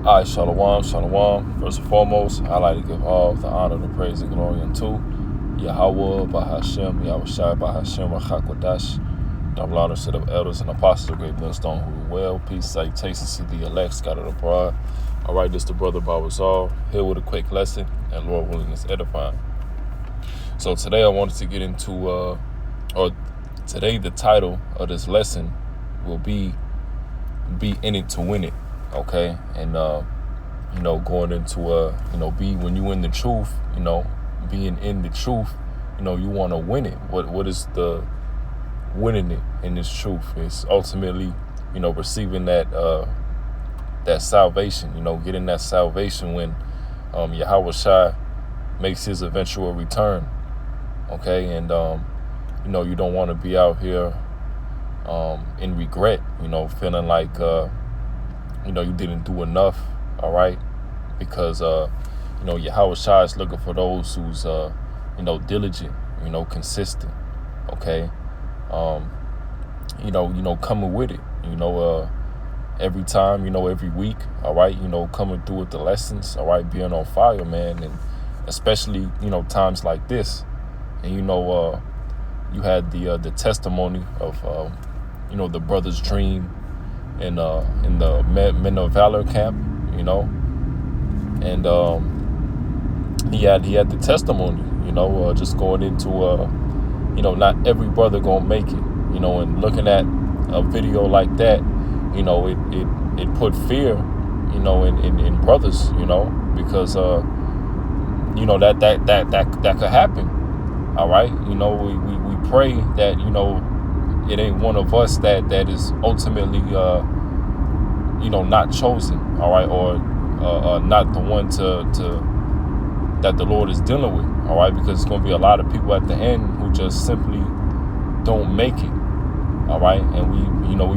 Alright, Shalom, Shalom. First and foremost, I like to give all the honor, the praise, and glory unto Yahweh, Bahashem, Yahushua, Bahashem, Rachakwadash. Double honor to the elders and apostles of Great Millstone who well. Peace, salutations to the elect scattered abroad. Alright, this the brother Bawazal, here with a quick lesson, and Lord willing is edifying. So today I wanted to get into, today the title of this lesson will be in it to win it. Okay, and going into be when you in the truth, being in the truth, you want to win it. What is the winning it in this truth? It's ultimately, receiving that salvation, getting that salvation when Yahushua makes his eventual return. Okay, and you don't want to be out here in regret, feeling like you didn't do enough, all right? Because, Yahushua is looking for those who's, diligent, consistent, okay? Coming with it, every time, every week, all right? Coming through with the lessons, all right? Being on fire, man, and especially, times like this. And, you had the testimony of, the brother's dream, in the Men of Valor camp, and he had the testimony, just going into not every brother gonna make it, and looking at a video like that, it put fear, in brothers, because that could happen. All right, we pray that it ain't one of us that is ultimately not chosen, all right, or not the one to that the Lord is dealing with, all right, because it's going to be a lot of people at the end who just simply don't make it, all right, and we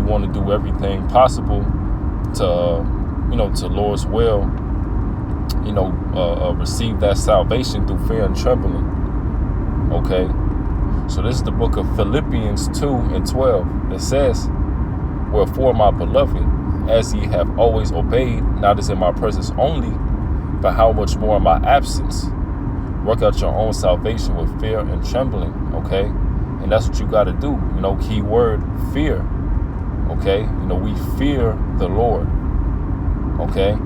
want to do everything possible to to Lord's will, receive that salvation through fear and trembling. Okay, so this is the book of Philippians 2:12. It says, "Wherefore, my beloved, as ye have always obeyed, not as in my presence only, but how much more in my absence, work out your own salvation with fear and trembling." Okay, and that's what you got to do. Key word, fear. Okay, we fear the Lord. Okay,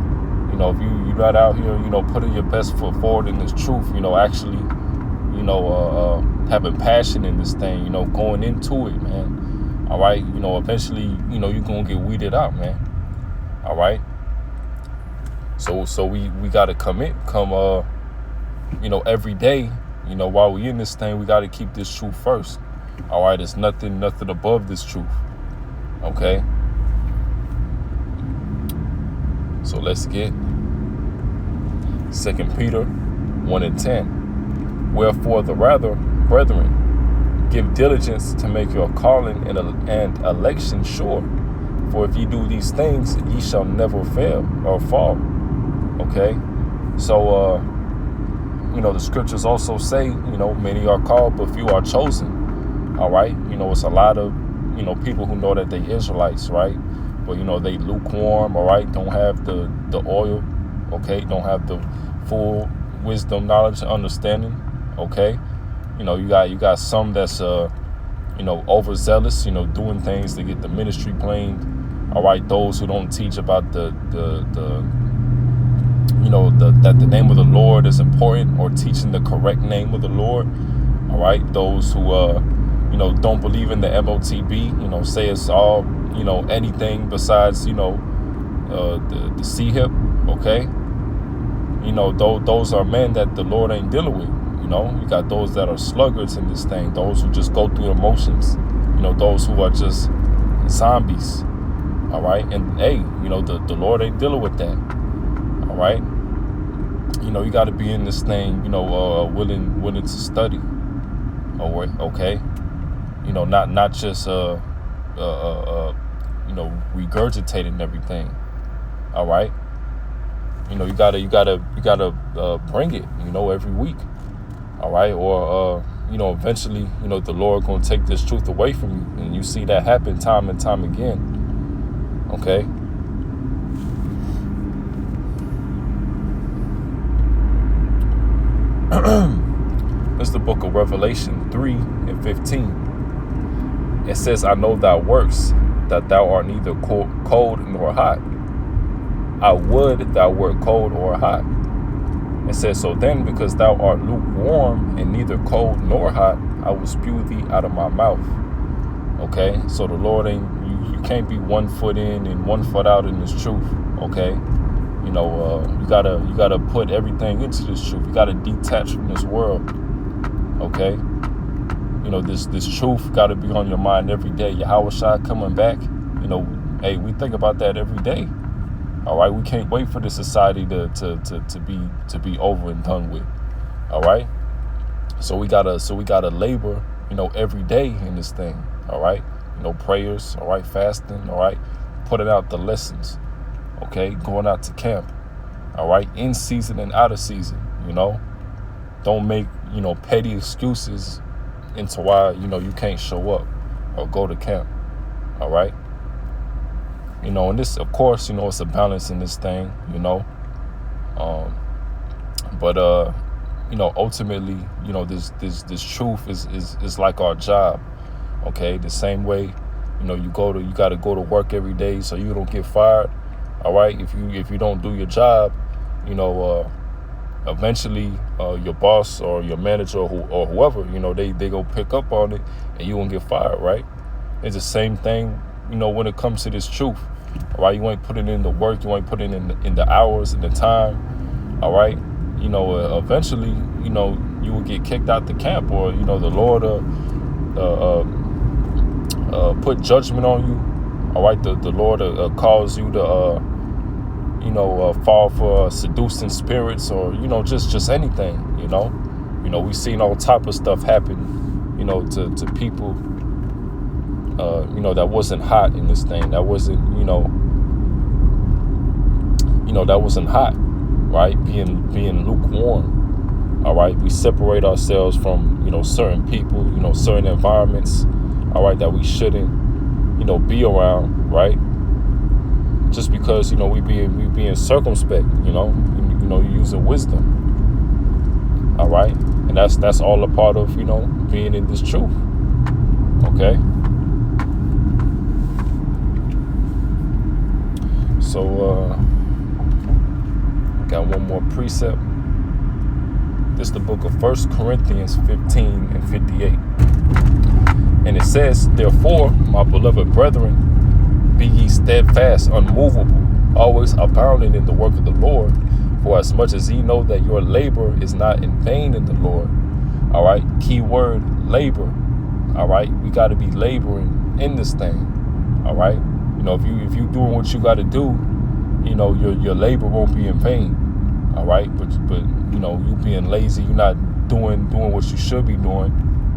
if you're not out here, putting your best foot forward in this truth, actually, having passion in this thing, going into it, man. All right, eventually, you're gonna get weeded out, man. All right. So we gotta come every day, while we in this thing, we gotta keep this truth first. All right, there's nothing above this truth. Okay. So let's get 2 Peter 1:10. "Wherefore the rather, brethren, give diligence to make your calling and election sure. For if ye do these things, ye shall never fail or fall." Okay? So, the scriptures also say, many are called, but few are chosen. All right? It's a lot of, people who know that they Israelites, right? But, they lukewarm, all right? Don't have the oil, okay? Don't have the full wisdom, knowledge, and understanding. Okay, you got some that's overzealous, doing things to get the ministry blamed. All right, those who don't teach about that the name of the Lord is important, or teaching the correct name of the Lord. All right, those who don't believe in the MOTB, say it's all anything besides the C-hip. Okay, those are men that the Lord ain't dealing with. You got those that are sluggards in this thing, those who just go through the motions, those who are just zombies. All right. And hey, the Lord ain't dealing with that. All right. You got to be in this thing, willing to study. Okay. Not just, regurgitating everything. All right. You gotta bring it, every week. All right, or eventually, the Lord gonna take this truth away from you, and you see that happen time and time again. Okay. It's the book of Revelation 3:15. It says, I know thy works, that thou art neither cold nor hot. I would thou wert cold or hot. It says, so then, because thou art lukewarm and neither cold nor hot, I will spew thee out of my mouth. Okay, so the Lord ain't, you can't be 1 foot in and 1 foot out in this truth. Okay, you gotta put everything into this truth. You gotta detach from this world. Okay, this truth gotta be on your mind every day. Yahweh Shai coming back. Hey, we think about that every day. All right, we can't wait for the society to be over and done with. All right, so we gotta labor, every day in this thing. All right, prayers. All right, fasting. All right, putting out the lessons. Okay, going out to camp. All right, in season and out of season. Don't make petty excuses into why you can't show up or go to camp. All right. And this, of course, it's a balance in this thing, but ultimately, this truth is like our job. Okay. The same way, you got to go to work every day so you don't get fired. All right. If you don't do your job, eventually your boss or your manager or whoever, they go pick up on it and you won't get fired. Right. It's the same thing, when it comes to this truth. All right, you ain't putting in the work, you ain't putting in the hours and the time. All right, eventually, you will get kicked out the camp, or the Lord put judgment on you. All right, the Lord cause you to fall for seducing spirits, or just anything. We've seen all type of stuff happen, to people. That wasn't hot in this thing. That wasn't, that wasn't hot, right? Being lukewarm. All right. We separate ourselves from, certain people, certain environments, all right, that we shouldn't, be around, right? Just because, we being circumspect, you using wisdom. All right. And that's all a part of, being in this truth. Okay. So, got one more precept. This is the book of 1 Corinthians 15 and 58. And it says, therefore, my beloved brethren, be ye steadfast, unmovable, always abounding in the work of the Lord, for as much as ye know that your labor is not in vain in the Lord. All right, key word, labor. All right, we got to be laboring in this thing. All right. If you doing what you got to do, your labor won't be in vain. All right. But you being lazy, you're not doing what you should be doing.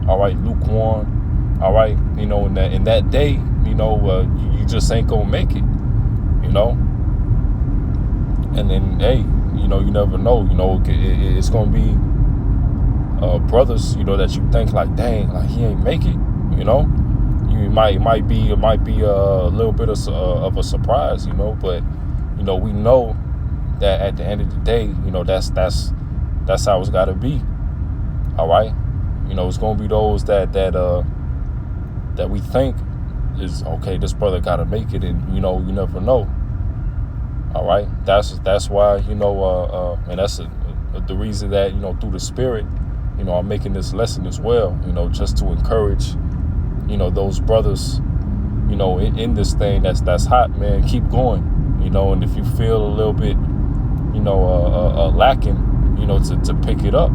All right. Lukewarm. All right. In that day, you just ain't going to make it, and then, hey, you never know, it's going to be brothers, that you think like, dang, like he ain't make it, It might be a little bit of a surprise, but we know that at the end of the day, that's how it's got to be. All right, it's gonna be those that we think is okay. This brother got to make it, and you never know. All right, that's why and that's the reason that through the Spirit, I'm making this lesson as well. Just to encourage. Those brothers, in this thing that's hot, man, keep going, and if you feel a little bit, lacking, to pick it up,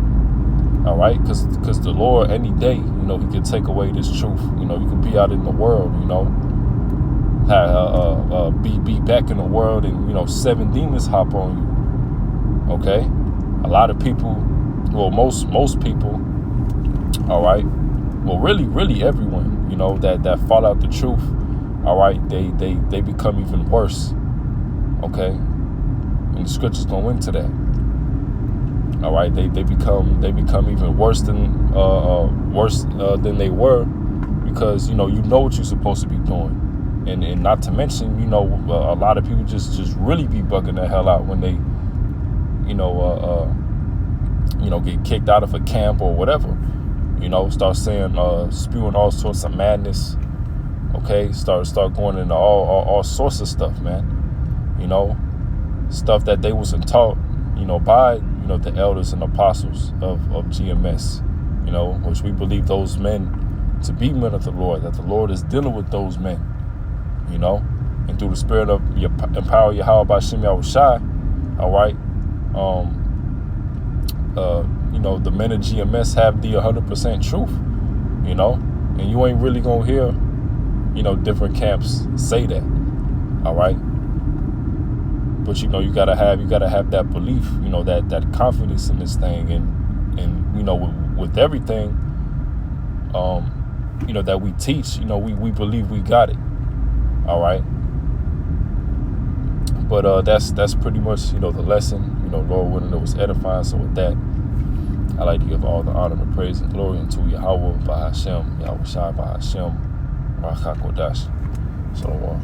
all right, because the Lord, any day, he can take away this truth, you can be out in the world, be back in the world, and, 7 demons hop on you, okay, a lot of people, well, most people, all right, well, really everyone, that fall out the truth, all right, they become even worse, okay, and the scriptures go into that, all right, they become even worse than they were, because you know what you're supposed to be doing, And not to mention, a lot of people just really be bugging the hell out when they, get kicked out of a camp or whatever. Start saying, spewing all sorts of madness. Okay, start going into all sorts of stuff, man. Stuff that they wasn't taught, by the elders and apostles of GMS. Which we believe those men to be men of the Lord, that the Lord is dealing with those men. And through the spirit of empower Yahweh B'Shem Yahushai, all right. The men of GMS have the 100% truth. And you ain't really gonna hear, different camps say that. All right. But you gotta have that belief, that confidence in this thing, and with everything, that we teach, we believe we got it. All right. But that's pretty much the lesson. Lord willing, it was edifying. So with that, I like to give all the honor, the praise, and glory unto Yahweh B'Hashem, Yahushai B'Hashem, Ruach HaKodesh. Shalom.